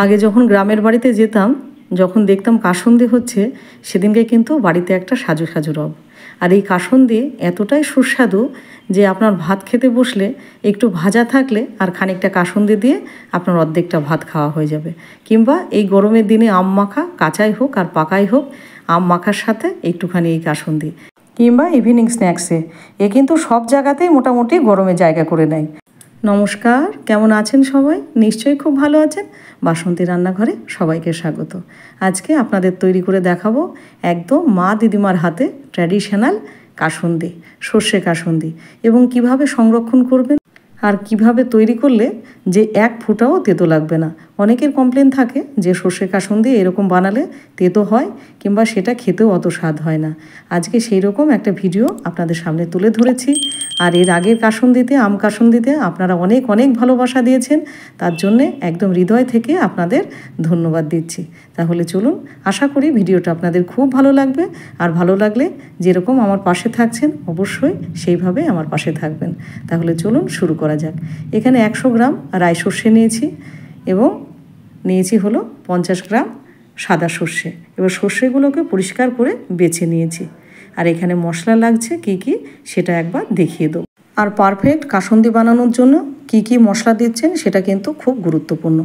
আগে যখন গ্রামের বাড়িতে যেতাম, যখন দেখতাম কাসুন্দি হচ্ছে, সেদিনকে কিন্তু বাড়িতে একটা সাজু সাজু রব। আর এই কাসুন্দি এতটাই সুস্বাদু যে আপনার ভাত খেতে বসলে একটু ভাজা থাকলে আর খানিকটা কাসুন্দি দিয়ে আপনার অর্ধেকটা ভাত খাওয়া হয়ে যাবে। কিংবা এই গরমের দিনে আম মাখা, কাঁচাই হোক আর পাকাই হোক, আম মাখার সাথে একটুখানি এই কাসুন্দি, কিংবা ইভিনিং স্ন্যাক্সে, এ কিন্তু সব জায়গাতেই মোটামুটি গরমে জায়গা করে নেয়। নমস্কার, কেমন আছেন সবাই? নিশ্চয়ই খুব ভালো আছেন। বাসন্তী রান্নাঘরে সবাইকে স্বাগত। আজকে আপনাদের তৈরি করে দেখাবো একদম মা দিদিমার হাতে ট্র্যাডিশনাল কাসুন্দি, সর্ষে কাসুন্দি, এবং কিভাবে সংরক্ষণ করবেন আর কিভাবে তৈরি করলে যে এক ফোঁটাও তেতো লাগবে না। অনেকের কমপ্লেন থাকে যে সর্ষে কাসুন্দি এরকম বানালে তেতো হয় কিংবা সেটা খেতেও অত স্বাদ হয় না। আজকে সেই রকম একটা ভিডিও আপনাদের সামনে তুলে ধরেছি। আর এর আগের কাসুন্দিতে, আম কাসুন্দিতে আপনারা অনেক অনেক ভালোবাসা দিয়েছেন, তার জন্যে একদম হৃদয় থেকে আপনাদের ধন্যবাদ দিচ্ছি। তাহলে চলুন, আশা করি ভিডিওটা আপনাদের খুব ভালো লাগবে। আর ভালো লাগলে যেরকম আমার পাশে থাকছেন, অবশ্যই সেইভাবে আমার পাশে থাকবেন। তাহলে চলুন শুরু করা যাক। এখানে 100 গ্রাম রাই সর্ষে নিয়েছি এবং নিয়েছি হলো 50 গ্রাম সাদা সর্ষে। এবার সর্ষেগুলোকে পরিষ্কার করে বেছে নিয়েছি। আর এখানে মশলা লাগছে কি কি সেটা একবার দেখিয়ে দেবো। আর পারফেক্ট কাসুন্দি বানানোর জন্য কি কি মশলা দিচ্ছেন সেটা কিন্তু খুব গুরুত্বপূর্ণ।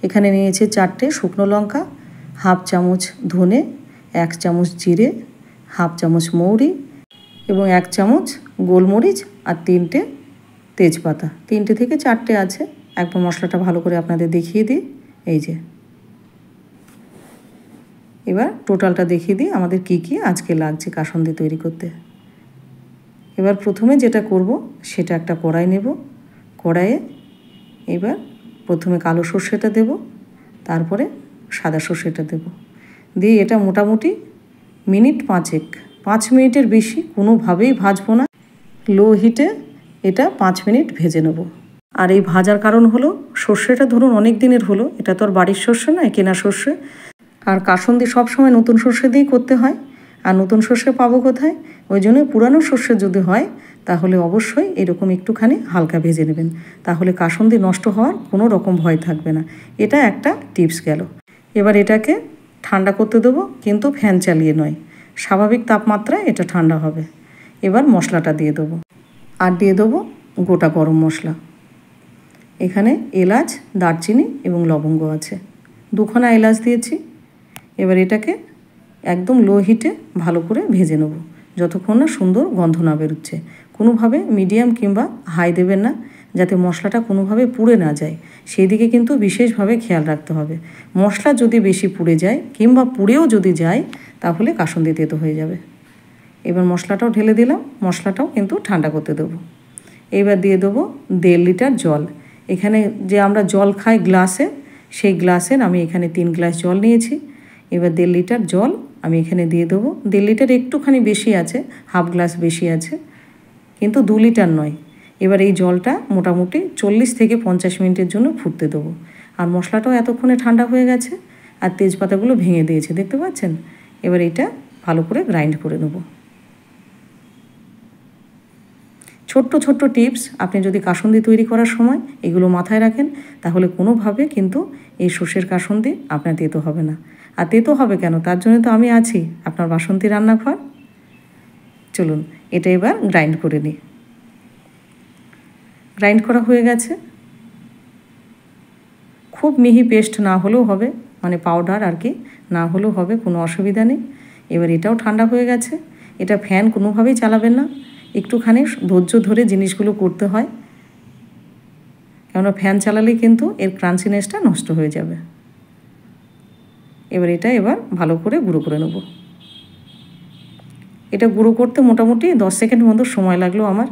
এখানে নিয়েছি 4টে শুকনো লঙ্কা, হাফ চামচ ধনে, 1 চামচ জিরে, হাফ চামচ মৌরি এবং 1 চামচ গোলমরিচ আর 3টে তেজপাতা। 3টে থেকে 4টে আছে। একবার মশলাটা ভালো করে আপনাদের দেখিয়ে দিই। এই যে, এবার টোটালটা দেখিয়ে দিই আমাদের কি কি আজকে লাগছে কাসুন্দি তৈরি করতে। এবার প্রথমে যেটা করব সেটা একটা কড়াই নেব। কড়াইয়ে এবার প্রথমে কালো সর্ষেটা দেব, তারপরে সাদা সর্ষেটা দেব, দিয়ে এটা মোটামুটি মিনিট 5 মিনিটের বেশি কোনোভাবেই ভাজবো না। লো হিটে এটা 5 মিনিট ভেজে নেব। আর এই ভাজার কারণ হলো, সর্ষেটা ধরুন অনেক দিনের হলো, এটা তো আর বাড়ির সর্ষে নয়, কেনা সর্ষে। আর কাসুন্দি সবসময় নতুন সর্ষে দিয়েই করতে হয়, আর নতুন সর্ষে পাবো কোথায়? ওই জন্য পুরানো সর্ষে যদি হয় তাহলে অবশ্যই এরকম একটুখানি হালকা ভেজে নেবেন, তাহলে কাসুন্দি নষ্ট হওয়ার কোনো রকম ভয় থাকবে না। এটা একটা টিপস গেল। এবার এটাকে ঠান্ডা করতে দেবো, কিন্তু ফ্যান চালিয়ে নয়, স্বাভাবিক তাপমাত্রায় এটা ঠান্ডা হবে। এবার মশলাটা দিয়ে দেবো, আর দিয়ে দেবো গোটা গরম মশলা। এখানে এলাচ, দারচিনি এবং লবঙ্গ আছে, 2খানা এলাচ দিয়েছি। এবার এটাকে একদম লো হিটে ভালো করে ভেজে নেব, যতক্ষণ না সুন্দর গন্ধ না বেরোচ্ছে। কোনোভাবে মিডিয়াম কিংবা হাই দেবেন না, যাতে মশলাটা কোনোভাবে পুড়ে না যায়, সেই দিকে কিন্তু বিশেষভাবে খেয়াল রাখতে হবে। মশলা যদি বেশি পুড়ে যায় কিংবা পুড়েও যদি যায়, তাহলে কাসুন্দি তেতো হয়ে যাবে। এবার মশলাটাও ঢেলে দিলাম, মশলাটাও কিন্তু ঠান্ডা করতে দেবো। এবার দিয়ে দেবো 1.5 লিটার জল। এখানে যে আমরা জল খাই গ্লাসে, সেই গ্লাসের আমি এখানে 3 গ্লাস জল নিয়েছি। এবার 1.5 লিটার জল আমি এখানে দিয়ে দেবো। 1.5 লিটার একটুখানি বেশি আছে, হাফ গ্লাস বেশি আছে, কিন্তু 2 লিটার নয়। এবার এই জলটা মোটামুটি 40 থেকে 50 মিনিটের জন্য ফুটতে দেবো। আর মশলাটাও এতক্ষণে ঠান্ডা হয়ে গেছে, আর তেজপাতাগুলো ভেঙে দিয়েছে, দেখতে পাচ্ছেন। এবার এটা ভালো করে গ্রাইন্ড করে নেব। ছোট্ট ছোট্ট টিপস, আপনি যদি কাসুন্দি তৈরি করার সময় এগুলো মাথায় রাখেন, তাহলে কোনোভাবে কিন্তু এই সর্ষের কাসুন্দি আপনার তেতো হবে না। আর তেতো হবে কেন, তার জন্য তো আমি আছি, আপনার বাসন্তী রান্নাঘর। চলুন এটা এবার গ্রাইন্ড করে নিই। গ্রাইন্ড করা হয়ে গেছে। খুব মিহি পেস্ট না হলেও হবে, মানে পাউডার আর কি, না হলেও হবে, কোনো অসুবিধা নেই। এবার এটাও ঠান্ডা হয়ে গেছে। এটা ফ্যান কোনোভাবেই চালাবেন না, একটুখানি ধৈর্য ধরে জিনিসগুলো করতে হয়, কেননা ফ্যান চালালে কিন্তু এর ক্রাঞ্চিনেসটা নষ্ট হয়ে যাবে। এবার ভালো করে গুঁড়ো করে নেব। এটা গুঁড়ো করতে মোটামুটি 10 সেকেন্ড মতো সময় লাগলো আমার।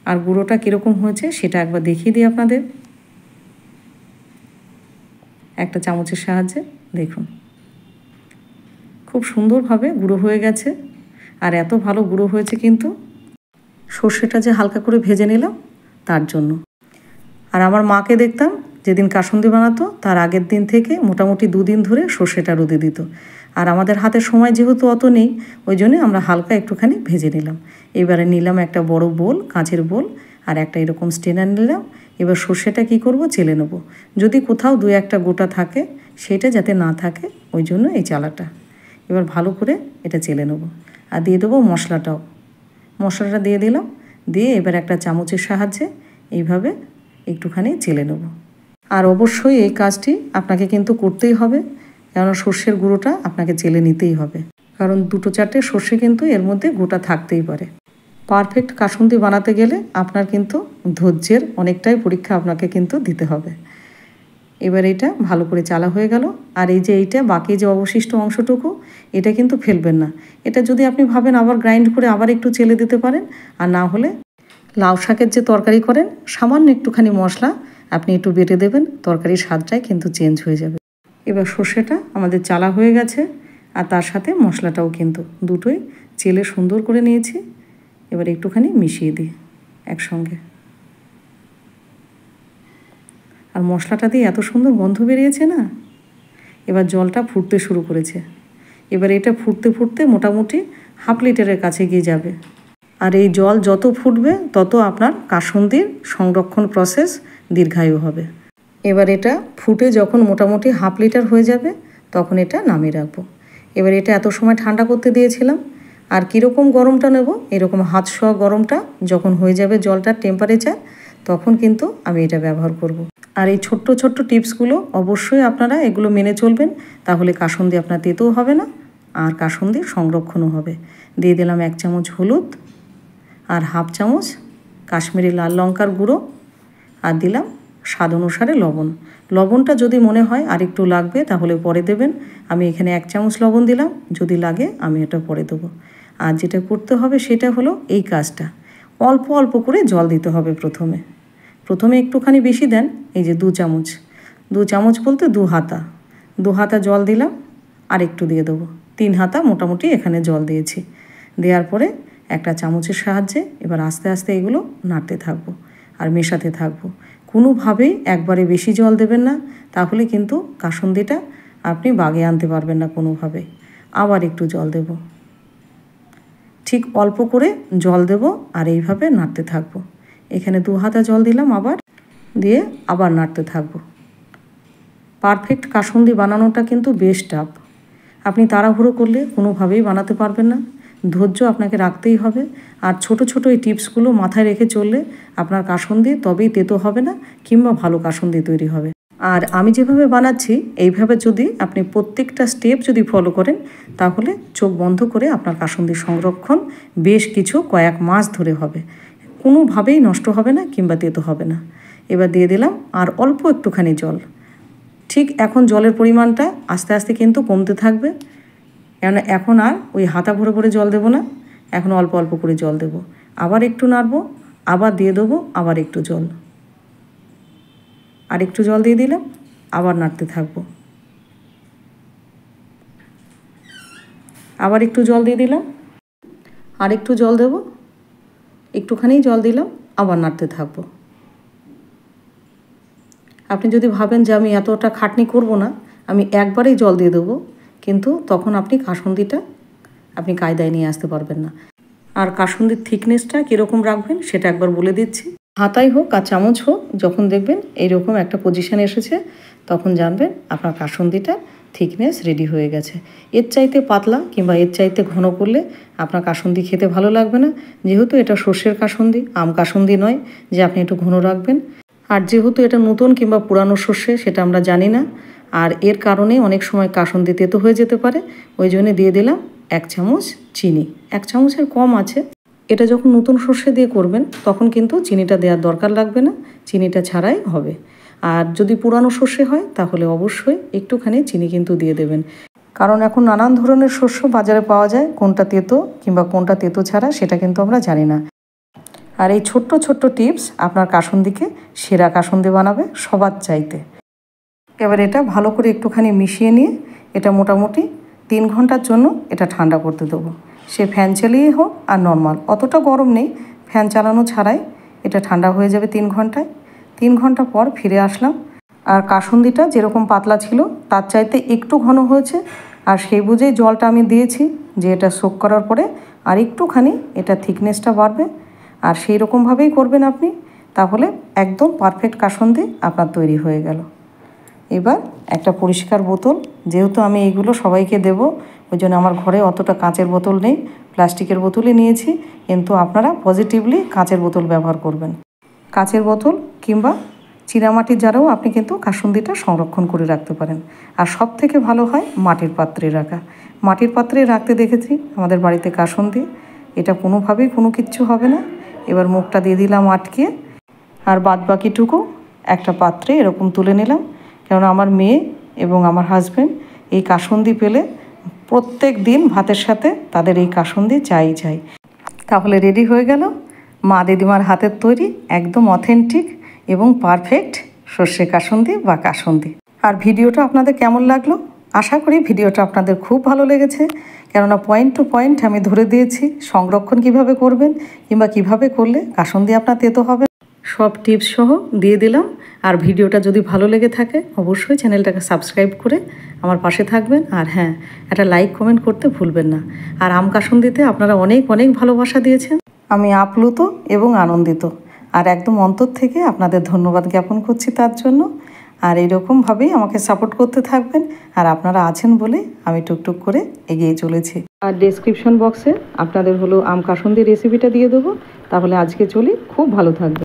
আর গুঁড়োটা কীরকম হয়েছে সেটা একবার দেখিয়ে দিই আপনাদের একটা চামচের সাহায্যে। দেখুন, খুব সুন্দরভাবে গুঁড়ো হয়ে গেছে। আর এত ভালো গুঁড়ো হয়েছে কিন্তু সর্ষেটা যে হালকা করে ভেজে নিলাম তার জন্য। আর আমার মাকে দেখতাম যেদিন কাসুন্দি বানাতো তার আগের দিন থেকে মোটামুটি 2 দিন ধরে সর্ষেটা রোদে দিত। আর আমাদের হাতে সময় যেহেতু অত নেই, ওই জন্যে আমরা হালকা একটুখানি ভেজে নিলাম। এবারে নিলাম একটা বড় বোল, কাঁচের বোল, আর একটা এরকম স্টেনার নিলাম। এবার সর্ষেটা কি করব, চেলে নেব। যদি কোথাও 2-1টা গোটা থাকে সেটা যাতে না থাকে, ওই জন্য এই চালাটা। এবার ভালো করে এটা চেলে নেব। আর দিয়ে দেবো মশলাটাও। মশলাটা দিয়ে দিলাম, দিয়ে এবার একটা চামচের সাহায্যে এইভাবে একটুখানি চেলে নেব। আর অবশ্যই এই কাজটি আপনাকে কিন্তু করতেই হবে, কেননা সর্ষের গুঁড়োটা আপনাকে চেলে নিতেই হবে, কারণ 2-4টে সর্ষে কিন্তু এর মধ্যে গোটা থাকতেই পারে। পারফেক্ট কাসুন্দি বানাতে গেলে আপনার কিন্তু ধৈর্যের অনেকটাই পরীক্ষা আপনাকে কিন্তু দিতে হবে। এবার এটা ভালো করে চালা হয়ে গেল। আর এই যে এইটা বাকি যে অবশিষ্ট অংশটুকু, এটা কিন্তু ফেলবেন না। এটা যদি আপনি ভাবেন আবার গ্রাইন্ড করে আবার একটু চেলে দিতে পারেন, আর না হলে লাউ শাকের যে তরকারি করেন সামান্য একটুখানি মশলা আপনি একটু বেটে দেবেন, তরকারির স্বাদটাই কিন্তু চেঞ্জ হয়ে যাবে। এবার সর্ষেটা আমাদের চালা হয়ে গেছে, আর তার সাথে মশলাটাও কিন্তু দুটোই চেলে সুন্দর করে নিয়েছি। এবার একটুখানি মিশিয়ে দিই একসঙ্গে। আর মশলাটা দিয়ে এত সুন্দর গন্ধ বেরিয়েছে না। এবার জলটা ফুটতে শুরু করেছে। এবার এটা ফুটতে ফুটতে মোটামুটি 1/2 লিটারের কাছে গিয়ে যাবে। আর এই জল যত ফুটবে তত আপনার কাসুন্দির সংরক্ষণ প্রসেস দীর্ঘায়ু হবে। এবার এটা ফুটে যখন মোটামুটি 1/2 লিটার হয়ে যাবে তখন এটা নামিয়ে রাখবো। এবার এটা এত সময় ঠান্ডা করতে দিয়েছিলাম। আর কীরকম গরমটা নেব, এরকম হাত ছোঁয়া গরমটা যখন হয়ে যাবে জলটার টেম্পারেচার, তখন কিন্তু আমি এটা ব্যবহার করব। আর এই ছোট্ট ছোট্ট টিপসগুলো অবশ্যই আপনারা এগুলো মেনে চলবেন, তাহলে কাসুন্দি আপনার তেতেও হবে না আর কাসুন্দির সংরক্ষণও হবে। দিয়ে দিলাম 1 চামচ হলুদ, আর 1/2 চামচ কাশ্মীরি লাল লঙ্কার গুঁড়ো, আর দিলাম স্বাদ অনুসারে লবণ। লবণটা যদি মনে হয় আর একটু লাগবে তাহলে পরে দেবেন। আমি এখানে 1 চামচ লবণ দিলাম, যদি লাগে আমি এটা পরে দেবো। আর যেটা করতে হবে সেটা হলো এই কাজটা, অল্প অল্প করে জল দিতে হবে। প্রথমে একটুখানি বেশি দেন, এই যে 2 চামচ, 2 চামচ বলতে 2 হাতা, 2 হাতা জল দিলাম। আর একটু দিয়ে দেবো, 3 হাতা মোটামুটি এখানে জল দিয়েছি। দেওয়ার পরে একটা চামচের সাহায্যে এবার আস্তে আস্তে এগুলো নাড়তে থাকবো আর মেশাতে থাকবো। কোনোভাবেই একবারে বেশি জল দেবেন না, তাহলে কিন্তু কাসুন্দিটা আপনি বাগে আনতে পারবেন না কোনোভাবেই। আবার একটু জল দেব, ঠিক অল্প করে জল দেব, আর এইভাবে নাড়তে থাকবো। এখানে 2 হাতা জল দিলাম, আবার দিয়ে আবার নাড়তে থাকবো। পারফেক্ট কাসুন্দি বানানোটা কিন্তু বেশ টাফ। আপনি তাড়াহুড়ো করলে কোনোভাবেই বানাতে পারবেন না, ধৈর্য আপনাকে রাখতেই হবে। আর ছোট ছোট এই টিপসগুলো মাথায় রেখে চললে আপনার কাসুন্দি তবেই তেতো হবে না, কিংবা ভালো কাসুন্দি তৈরি হবে। আর আমি যেভাবে বানাচ্ছি এইভাবে যদি আপনি প্রত্যেকটা স্টেপ যদি ফলো করেন, তাহলে চোখ বন্ধ করে আপনার কাসুন্দি সংরক্ষণ বেশ কিছু কয়েক মাস ধরে হবে, কোনোভাবেই নষ্ট হবে না কিংবা তেতো হবে না। এবার দিয়ে দিলাম আর অল্প একটুখানি জল। ঠিক এখন জলের পরিমাণটা আস্তে আস্তে কিন্তু কমতে থাকবে, কেননা এখন আর ওই হাতা ভরে ভরে জল দেবো না, এখন অল্প অল্প করে জল দেবো। আবার একটু নাড়বো, আবার দিয়ে দেবো আবার একটু জল, আর একটু জল দিয়ে দিলাম, আবার নাড়তে থাকবো। আবার একটু জল দিয়ে দিলাম, আর একটু জল দেব, একটুখানি জল দিলাম, আবার নাড়তে থাকবো। আপনি যদি ভাবেন যে আমি এতটা খাটনি করব না, আমি একবারেই জল দিয়ে দেবো, কিন্তু তখন আপনি কাসুন্দিটা আপনি কায়দায় নিয়ে আসতে পারবেন না। আর কাসুন্দির থিকনেসটা কীরকম রাখবেন সেটা একবার বলে দিচ্ছি। হাতাই হোক আর চামচ হোক, যখন দেখবেন এইরকম একটা পজিশানে এসেছে, তখন জানবেন আপনার কাসুন্দিটা থিকনেস রেডি হয়ে গেছে। এর চাইতে পাতলা কিংবা এর চাইতে ঘন করলে আপনার কাসুন্দি খেতে ভালো লাগবে না। যেহেতু এটা সর্ষের কাসুন্দি, আম কাসুন্দি নয় যে আপনি একটু ঘন রাখবেন। আর যেহেতু এটা নতুন কিংবা পুরানো সর্ষে সেটা আমরা জানি না, আর এর কারণে অনেক সময় কাসুন্দি তেতো হয়ে যেতে পারে। ওই জন্য দিয়ে দিলাম 1 চামচ চিনি, 1 চামচের কম আছে। এটা যখন নতুন সর্ষে দিয়ে করবেন তখন কিন্তু চিনিটা দেওয়ার দরকার লাগবে না, চিনিটা ছাড়াই হবে। আর যদি পুরানো সর্ষে হয় তাহলে অবশ্যই একটুখানি চিনি কিন্তু দিয়ে দেবেন, কারণ এখন নানান ধরনের শস্য বাজারে পাওয়া যায়, কোনটা তেতো কিংবা কোনটা তেতো ছাড়া সেটা কিন্তু আমরা জানি না। আর এই ছোট্ট ছোট্ট টিপস আপনার কাসুন্দিকে সেরা কাসুন্দি বানাবে সবার চাইতে। এবার এটা ভালো করে একটুখানি মিশিয়ে নিয়ে এটা মোটামুটি 3 ঘন্টার জন্য এটা ঠান্ডা করতে দেবো। সে ফ্যান চালিয়ে হোক আর নর্মাল, অতটা গরম নেই, ফ্যান চালানো ছাড়াই এটা ঠান্ডা হয়ে যাবে 3 ঘন্টায়। 3 ঘন্টা পর ফিরে আসলাম, আর কাসুন্দিটা যেরকম পাতলা ছিল তার চাইতে একটু ঘন হয়েছে। আর সেই বুঝেই জলটা আমি দিয়েছি যে এটা সোক করার পরে আর একটুখানি এটা থিকনেসটা বাড়বে। আর সেই রকমভাবেই করবেন আপনি, তাহলে একদম পারফেক্ট কাসুন্দি আপনার তৈরি হয়ে গেল। এবার একটা পরিষ্কার বোতল, যেহেতু আমি এইগুলো সবাইকে দেব ওই জন্য আমার ঘরে অতটা কাঁচের বোতল নেই, প্লাস্টিকের বোতলই নিয়েছি, কিন্তু আপনারা পজিটিভলি কাঁচের বোতল ব্যবহার করবেন। কাঁচের বোতল কিংবা চীনামাটির জারেও আপনি কিন্তু কাসুন্দিটা সংরক্ষণ করে রাখতে পারেন। আর সব থেকে ভালো হয় মাটির পাত্রে রাখা। মাটির পাত্রে রাখতে দেখেছি আমাদের বাড়িতে কাসুন্দি, এটা কোনোভাবেই কোনো কিচ্ছু হবে না। এবার মুখটা দিয়ে দিলাম আটকে, আর বাদ বাকিটুকু একটা পাত্রে এরকম তুলে নিলাম, কেননা আমার মেয়ে এবং আমার হাজব্যান্ড এই কাসুন্দি পেলে প্রত্যেক দিন ভাতের সাথে তাদের এই কাসুন্দি চাই। তাহলে রেডি হয়ে গেল মা দিদিমার হাতের তৈরি একদম অথেন্টিক এবং পারফেক্ট সর্ষে কাসুন্দি বা কাসুন্দি। আর ভিডিওটা আপনাদের কেমন লাগলো? আশা করি ভিডিওটা আপনাদের খুব ভালো লেগেছে, কেননা পয়েন্ট টু পয়েন্ট আমি ধরে দিয়েছি সংরক্ষণ কিভাবে করবেন কিংবা কিভাবে করলে কাসুন্দি আপনার তেতো হবে, সব টিপস সহ দিয়ে দিলাম। আর ভিডিওটা যদি ভালো লেগে থাকে অবশ্যই চ্যানেলটাকে সাবস্ক্রাইব করে আমার পাশে থাকবেন। আর হ্যাঁ, একটা লাইক কমেন্ট করতে ভুলবেন না। আর আম কাসুন্দিতে আপনারা অনেক ভালোবাসা দিয়েছেন, আমি আপ্লুত এবং আনন্দিত, আর একদম অন্তর থেকে আপনাদের ধন্যবাদ জ্ঞাপন করছি তার জন্য। আর এইরকমভাবেই আমাকে সাপোর্ট করতে থাকবেন, আর আপনারা আছেন বলে আমি টুকটুক করে এগিয়ে চলেছি। আর ডেসক্রিপশন বক্সে আপনাদের হলো আম কাসুন্দি রেসিপিটা দিয়ে দেবো। তাহলে আজকে চলি, খুব ভালো থাকবে।